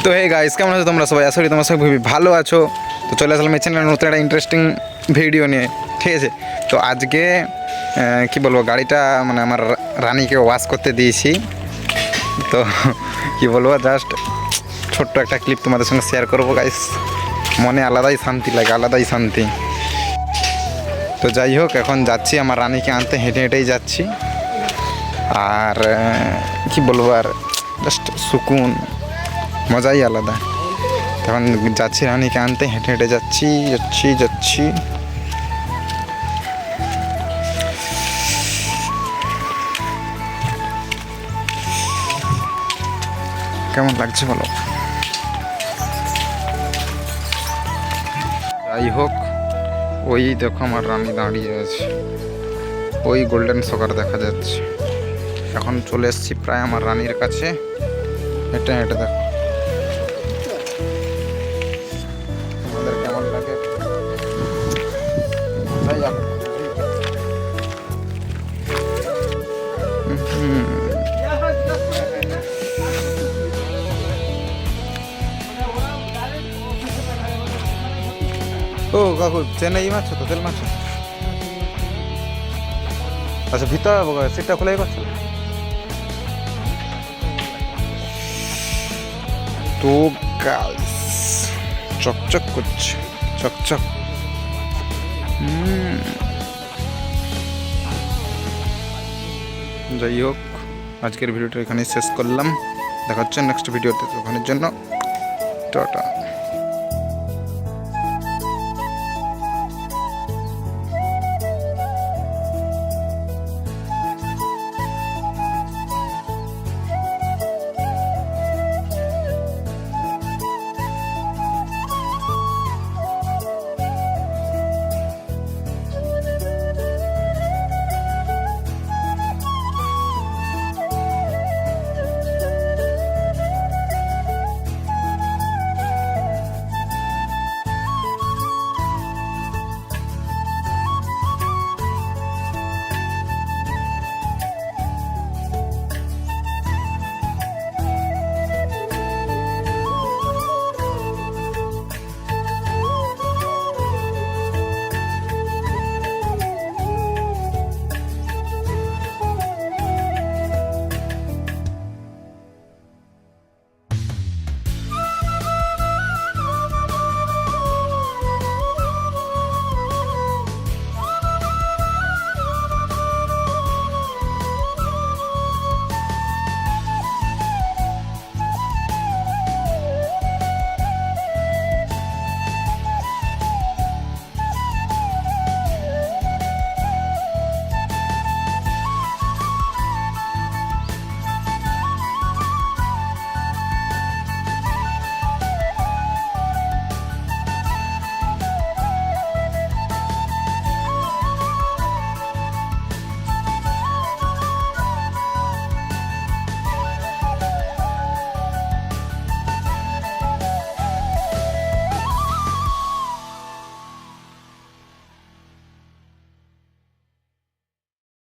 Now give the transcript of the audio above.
তো hey guys, কেমন আছো তোমরা সবাই? আশা করি তোমরা সবাই খুবই ভালো আছো। তো চলে আসলাম এই চ্যানেলে নতুন একটা ইন্টারেস্টিং ভিডিও নিয়ে, ঠিক আছে? তো আজকে কি বলবো, গাড়িটা মানে আমার রানীকে ওয়াশ করতে দিয়েছি। তো কি বলবো, জাস্ট ছোট্ট একটা ক্লিপ তোমাদের সঙ্গে শেয়ার করবো গাইস। মনে আলাদাই শান্তি লাগে, আলাদাই শান্তি। তো যাই হোক, এখন যাচ্ছি আমার রানীকে আনতে, হেঁটে হেঁটেই যাচ্ছি। আর কি বলবো, আর জাস্ট সুকুন, মজাই আলাদা। তখন যাচ্ছি রানীকে আনতে, হেঁটে হেঁটে যাচ্ছি যাচ্ছি যাচ্ছি। কেমন লাগছে বলো? যাই হোক, ওই দেখো আমার রানী দাঁড়িয়ে আছে, ওই গোল্ডেন সকার দেখা যাচ্ছে। এখন চলে এসেছি প্রায় আমার রানীর কাছে, হেঁটে হেঁটে। দেখো তোমাদের কেমন লাগে বোঝাই যাবে। ও কাকু, চেন্নাই মাছ তো, তেল মাছ। আচ্ছা, ভিতরে সিটটা খোলাই করছো তো গাইস, চকচক করছে, চকচক। যাই হোক, আজকের ভিডিওটা এখানেই শেষ করলাম। দেখা হচ্ছে নেক্সট ভিডিওতে, তখনের জন্য টাটা।